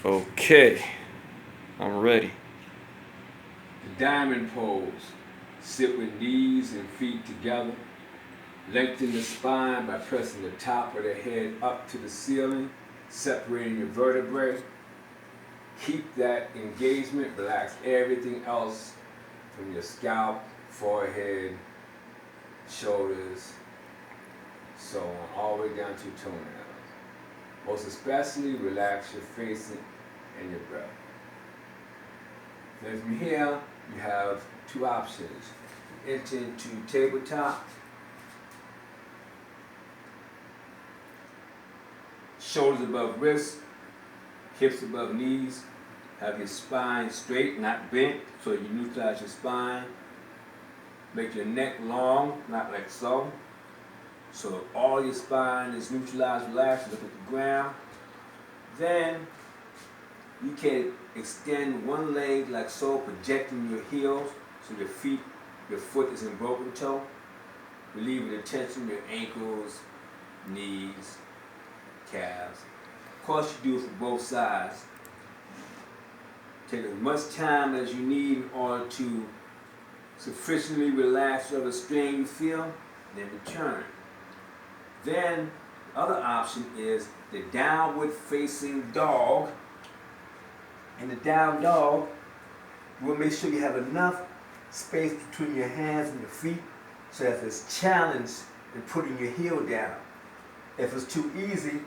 Okay, I'm ready. The diamond pose. Sit with knees and feet together. Lengthen the spine by pressing the top of the head up to the ceiling, separating your vertebrae. Keep that engagement. Relax everything else from your scalp, forehead, shoulders, so on, all the way down to your toenails. Most especially, relax your face and your breath. Then from here, you have two options. Enter into tabletop, shoulders above wrists, hips above knees. Have your spine straight, not bent, so you neutralize your spine. Make your neck long, not like so. So all your spine is neutralized, relaxed, look at the ground. Then you can extend one leg like so, projecting your heels so your foot is in broken toe. Relieving the tension in your ankles, knees, calves. Of course, you do it for both sides. Take as much time as you need in order to sufficiently relax whatever strain you feel, then return. Then, the other option is the downward facing dog. In the down dog, you want to make sure you have enough space between your hands and your feet so that there's challenge in putting your heel down. If it's too easy,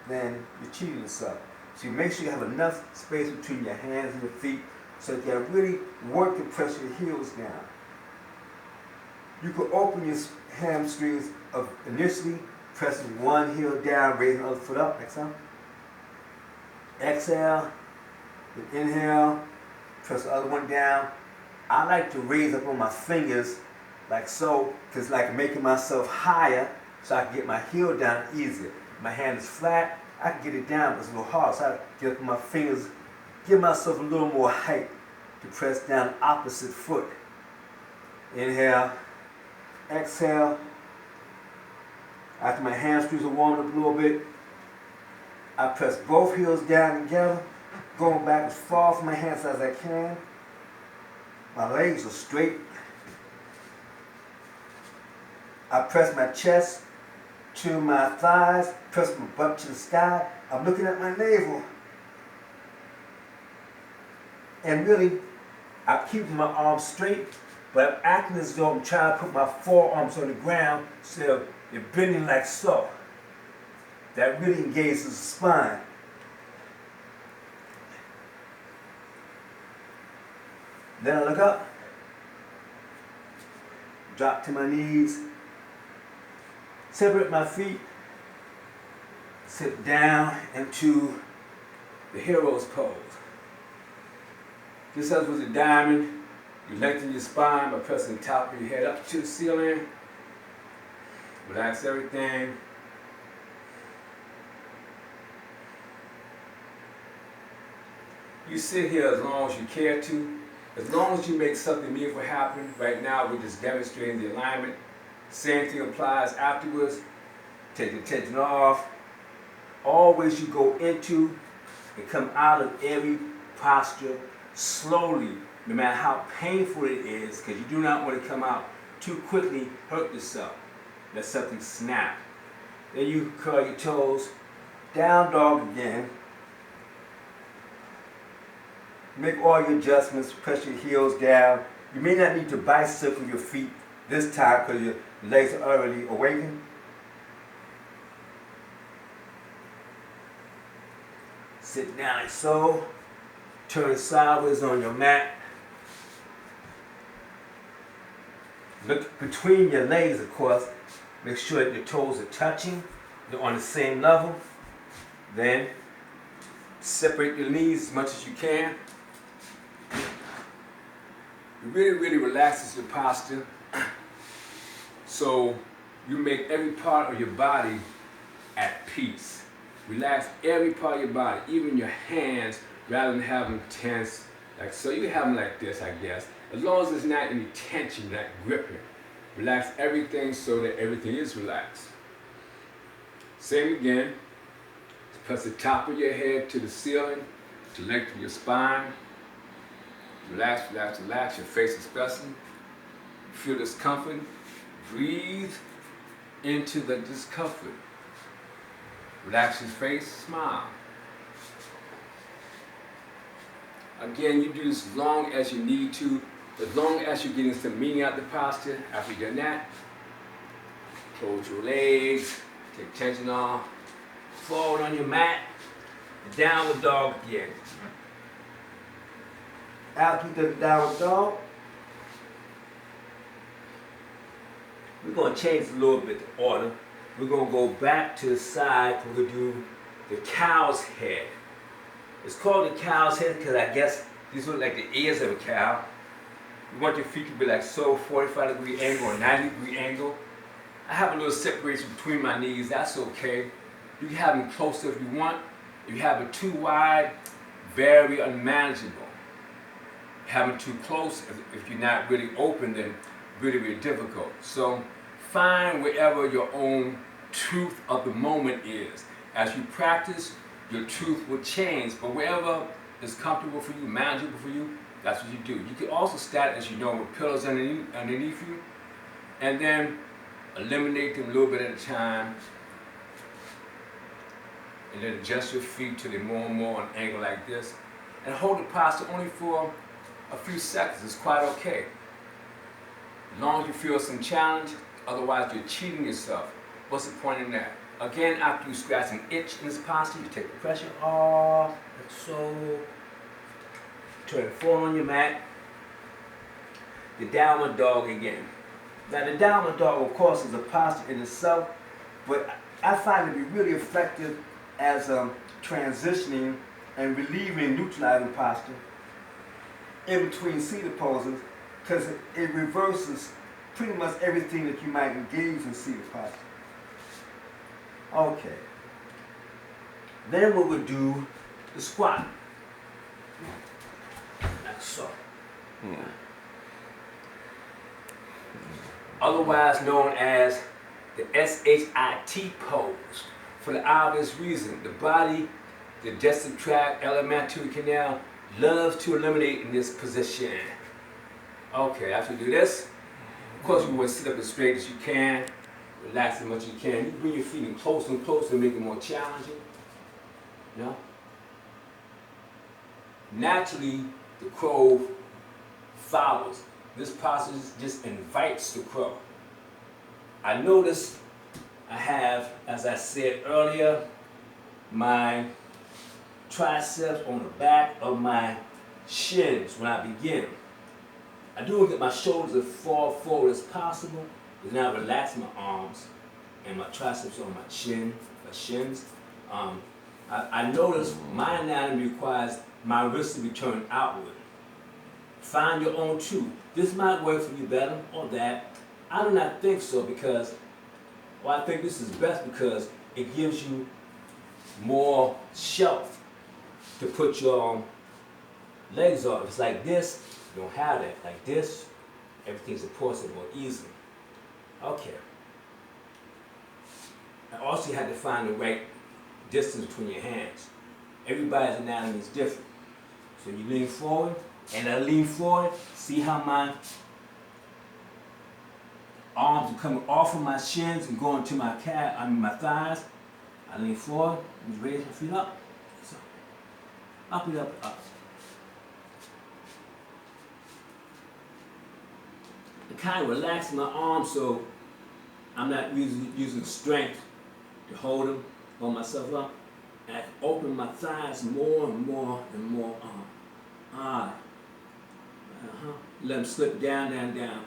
then you're cheating yourself. So you make sure you have enough space between your hands and your feet so that you really work to press your heels down. You can open your hamstrings of initially pressing one heel down, raising the other foot up, like so. Exhale, then inhale, press the other one down. I like to raise up on my fingers like so, because it's like making myself higher so I can get my heel down easier. My hand is flat, I can get it down, but it's a little hard, so I get up on my fingers, give myself a little more height to press down the opposite foot. Inhale, exhale. After my hamstrings are warmed up a little bit, I press both heels down together, going back as far from my hands as I can. My legs are straight. I press my chest to my thighs, press my butt to the sky. I'm looking at my navel. And really, I'm keeping my arms straight, but I'm acting as though I'm trying to put my forearms on the ground so they're bending like so. That really engages the spine. Then I look up, drop to my knees, separate my feet, sit down into the hero's pose. Just as with the diamond, you lengthen your spine by pressing the top of your head up to the ceiling. Relax everything. You sit here as long as you care to. As long as you make something meaningful happen. Right now, we're just demonstrating the alignment. Same thing applies afterwards. Take the tension off. Always you go into and come out of every posture slowly, no matter how painful it is, because you do not want to come out too quickly, hurt yourself. Let something snap. Then you curl your toes, down dog again. Make all your adjustments, press your heels down. You may not need to bicycle your feet this time because your legs are already awakened. Sit down like so. Turn sideways on your mat. Look between your legs, of course. Make sure that your toes are touching. They're on the same level. Then separate your knees as much as you can. It really relaxes your posture. So you make every part of your body at peace. Relax every part of your body, even your hands, rather than have them tense like so. You can have them like this, I guess. As long as there's not any tension, not gripping. Relax everything so that everything is relaxed. Same again. Press the top of your head to the ceiling to lengthen your spine. Relax, relax, relax, your face especially. Feel discomfort. Breathe into the discomfort. Relax your face, smile. Again, you do this as long as you need to, as long as you're getting some meaning out of the posture. After you've done that, close your legs, take tension off, forward on your mat, downward dog again. After you do the downward dog, we're going to change a little bit the order. We're going to go back to the side. We're going to do the cow's head. It's called the cow's head because I guess these look like the ears of a cow. You want your feet to be like so, 45-degree angle or 90-degree angle. I have a little separation between my knees. That's okay. You can have them closer if you want. If you have it too wide, very unmanageable. Having too close, if you're not really open, then really, really difficult. So find wherever your own truth of the moment is. As you practice, your truth will change, but wherever is comfortable for you, manageable for you, that's what you do. You can also start, as you know, with pillows underneath you, and then eliminate them a little bit at a time, and then adjust your feet till they're more and more on an angle like this, and hold the posture only for a few seconds. It's quite okay. As long as you feel some challenge, otherwise you're cheating yourself. What's the point in that? Again, after you scratch an itch in this posture, you take the pressure off, like so. Turn forward on your mat. The downward dog again. Now the downward dog, of course, is a posture in itself, but I find it to be really effective as transitioning and relieving neutralizing posture in between seated poses, because it reverses pretty much everything that you might engage in seated posture. Okay. Then we would do the squat. Like so. Otherwise known as the SHIT pose. For the obvious reason, the body, the digestive tract, alimentary canal, loves to eliminate in this position. Okay, after you do this, of course you want to sit up as straight as you can, relax as much as you can. You bring your feet in closer and closer to make it more challenging. You know? Naturally, the crow follows. This posture just invites the crow. I notice I have, as I said earlier, my triceps on the back of my shins when I begin. I do want to get my shoulders as far forward as possible, but then I relax my arms and my triceps on my shins. I notice my anatomy requires my wrists to be turned outward. Find your own truth. This might work for you better or that. I do not think so because, well, I think this is best because it gives you more shelf to put your legs on. If it's like this, you don't have that. Like this, everything supports it more easily. Okay. And also you have to find the right distance between your hands. Everybody's anatomy is different. So you lean forward, and I lean forward, see how my arms are coming off of my shins and going to my my thighs. I lean forward and raise my feet up. So, up and up and up. I kind of relax my arms so I'm not using strength to hold them, hold myself up. And I open my thighs more and more and more on. Let them slip down, down, down.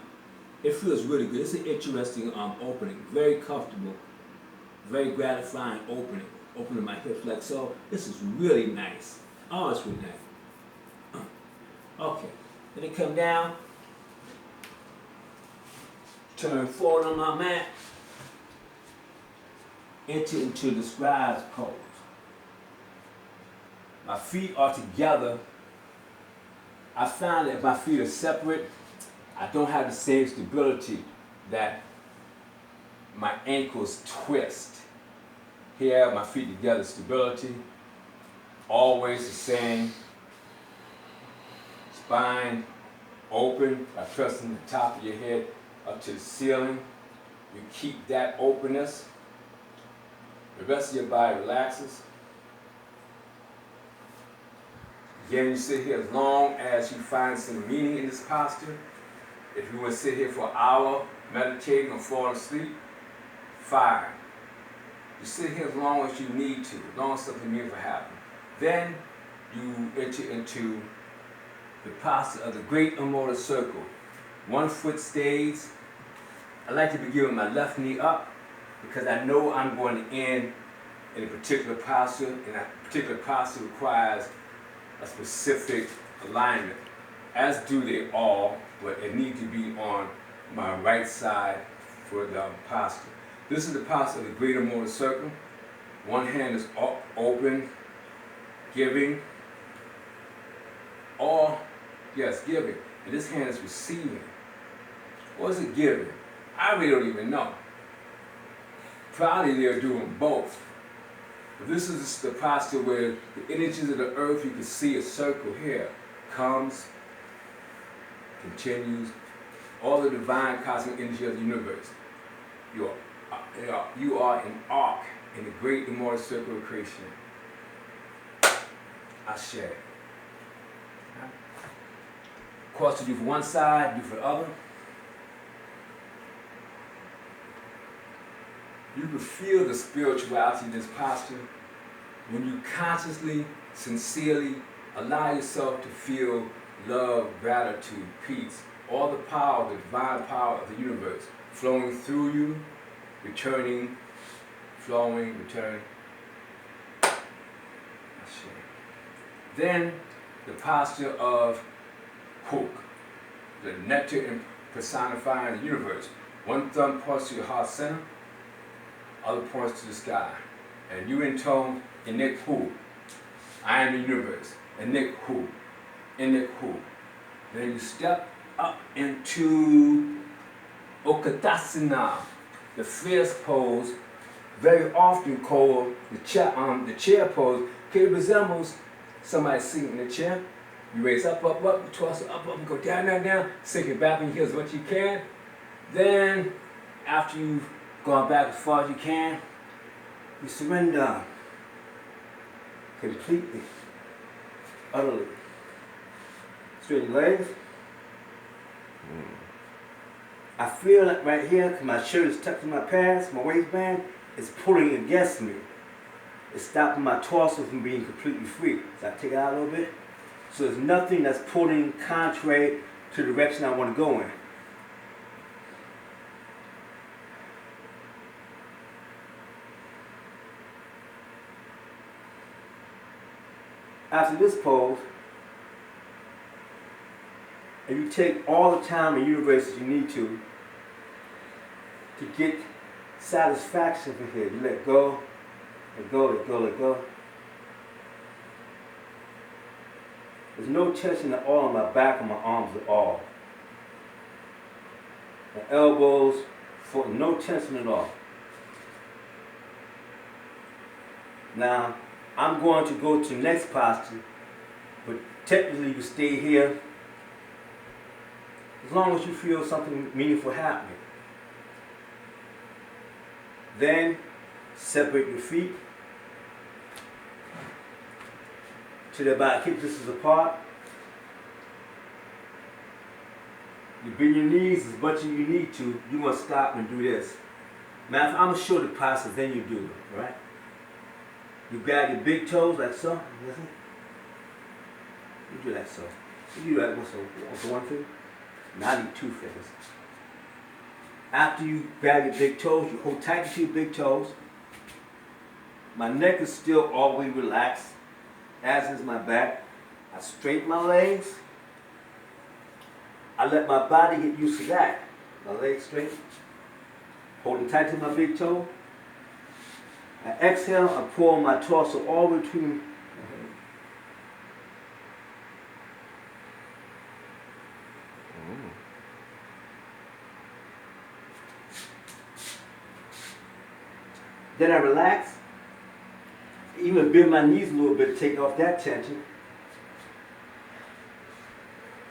It feels really good. It's an interesting opening. Very comfortable. Very gratifying opening. Opening my hips like so. This is really nice. Oh, it's really nice. Okay. Then it come down. Turn forward on my mat. Enter into the scribe's pose. My feet are together. I found that if my feet are separate, I don't have the same stability that my ankles twist. here, my feet together, stability. Always the same. Spine open by pressing the top of your head up to the ceiling. You keep that openness. The rest of your body relaxes. Again, you sit here as long as you find some meaning in this posture. If you want to sit here for an hour, meditating or falling asleep, fine. You sit here as long as you need to, as long as something meaningful happens. Then you enter into the posture of the great immortal circle. One foot stays. I like to begin with my left knee up because I know I'm going to end in a particular posture, and that particular posture requires a specific alignment, as do they all, but it needs to be on my right side for the posture. This is the posture of the great immortal circle. One hand is open, giving, or, yes, giving. And this hand is receiving. What is it giving? I really don't even know. Probably they're doing both. But this is the posture where the energies of the earth, you can see a circle here, comes, continues, all the divine cosmic energy of the universe. You are an arc in the great immortal circle of creation. Ashe. Of course, you do for one side, do for the other. You can feel the spirituality in this posture when you consciously, sincerely allow yourself to feel love, gratitude, peace, all the power, the divine power of the universe flowing through you, returning, flowing, returning. Then the posture of Hook, the nectar personifying the universe. One thumb points to your heart center, other points to the sky. And you intone Inik Hu. I am the universe. Inik Hu. Inik Hu. Then you step up into Okadasana, the fierce pose, very often called the chair pose. It resembles somebody sitting in a chair. You raise up, you toss it up, and go down, down, down, sink it back on your heels as much as you can. Then, after you've gone back as far as you can, you surrender completely, utterly. Straighten your legs. I feel it right here, because my shirt is tucked in my pants, my waistband is pulling against me. It's stopping my torso from being completely free. So I take it out a little bit. So there's nothing that's pulling contrary to the direction I want to go in. After this pose, and you take all the time in the universe that you need to get satisfaction from here. You let go, let go, let go, let go. There's no tension at all on my back or my arms at all. My elbows, no tension at all. Now, I'm going to go to the next posture, but technically you stay here as long as you feel something meaningful happening. Then, separate your feet to they're about hip distance apart. You bend your knees as much as you need to. You want to stop and do this. Now, I'm going to show the posture, then you do it, right? You grab your big toes like so. Listen. You do that so. You do that with one finger. Now I need two fingers. After you grab your big toes, you hold tight to your big toes. My neck is still all the way relaxed, as is my back. I straighten my legs. I let my body get used to that. My legs straight. Holding tight to my big toe. I exhale, I pull my torso all between. Then I relax, even bend my knees a little bit to take off that tension.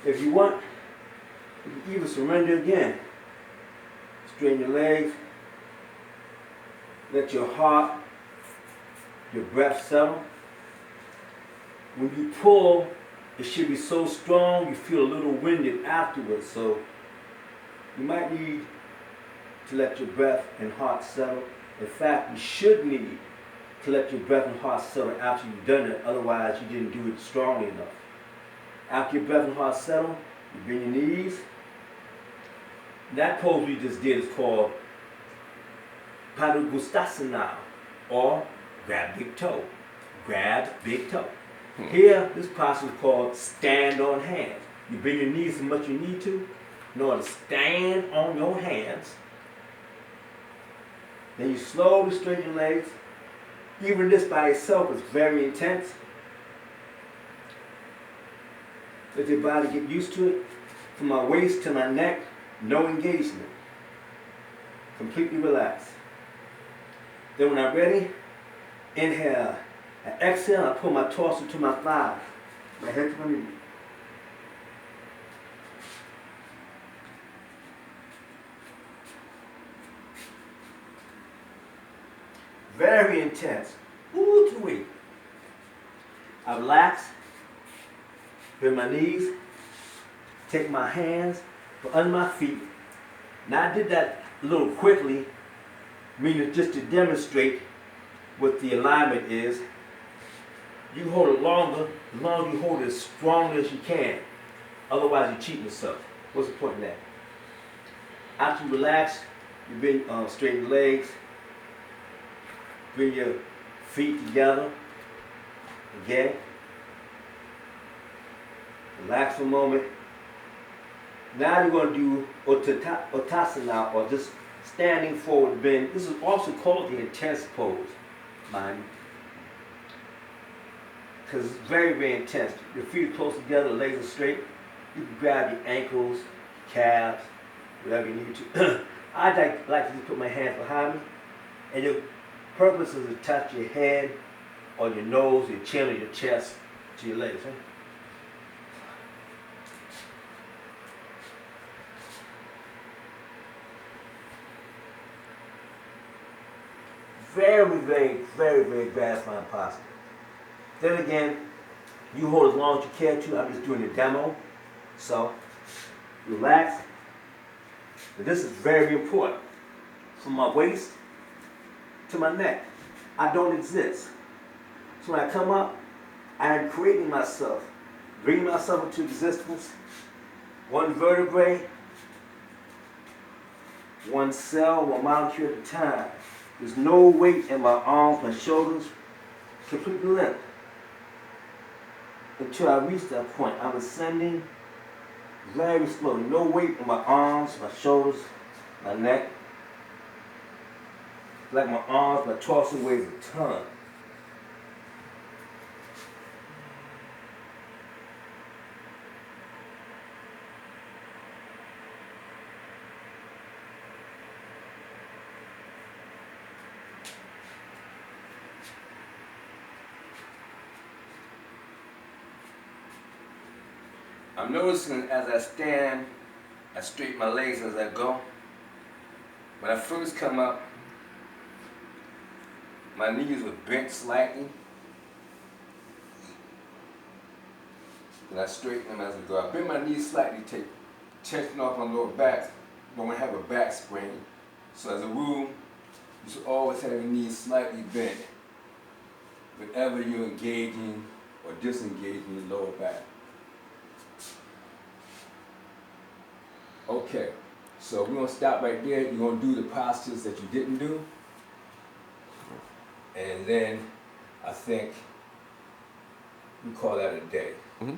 If you want, you can even surrender again. Straighten your legs. Let your heart, your breath settle. When you pull, it should be so strong you feel a little winded afterwards. So you might need to let your breath and heart settle. In fact, you should need to let your breath and heart settle after you've done it. Otherwise, you didn't do it strongly enough. After your breath and heart settle, you bend your knees. That pose we just did is called Padagustasana, or grab big toe. Grab big toe. Here, this posture is called stand on hands. You bend your knees as much as you need to in order to stand on your hands. Then you slowly straighten your legs. Even this by itself is very intense. Let your body get used to it. From my waist to my neck, no engagement. Completely relaxed. Then when I'm ready, inhale. And exhale, I pull my torso to my thighs. My head to my knee. Very intense. Ooh, too weak. I relax. Bend my knees. Take my hands from under my feet. Now I did that a little quickly, meaning just to demonstrate what the alignment is. You hold it longer, as long as you hold it as strong as you can. Otherwise, you're cheating yourself. What's the point in that? After you relax, you bend, straighten your legs, bring your feet together. Again. Relax for a moment. Now you're going to do Uttanasana, or just standing forward bend. This is also called the intense pose, mind you. Because it's very, very intense. Your feet are close together, legs are straight. You can grab your ankles, calves, whatever you need to. I like to just put my hands behind me. And your purpose is to touch your head, or your nose, your chin, or your chest to your legs. Right? Very, very, very, very gratifying posture. Then again, you hold as long as you care to. I'm just doing a demo. So, relax. And this is very important. From my waist to my neck, I don't exist. So when I come up, I am creating myself, bringing myself into existence, one vertebrae, one cell, one molecule at a time. There's no weight in my arms, my shoulders, completely limp. Until I reach that point, I'm ascending very slowly. No weight in my arms, my shoulders, my neck. Like my arms, my torso weighs a ton. I'm noticing as I stand, I straighten my legs as I go. When I first come up, my knees were bent slightly. And I straighten them as I go. I bend my knees slightly, take tension off my lower back. But when I have a back sprain, so as a rule, you should always have your knees slightly bent whenever you're engaging or disengaging your lower back. Okay, so we're going to stop right there. You're going to do the postures that you didn't do. And then I think we call that a day. Mm-hmm.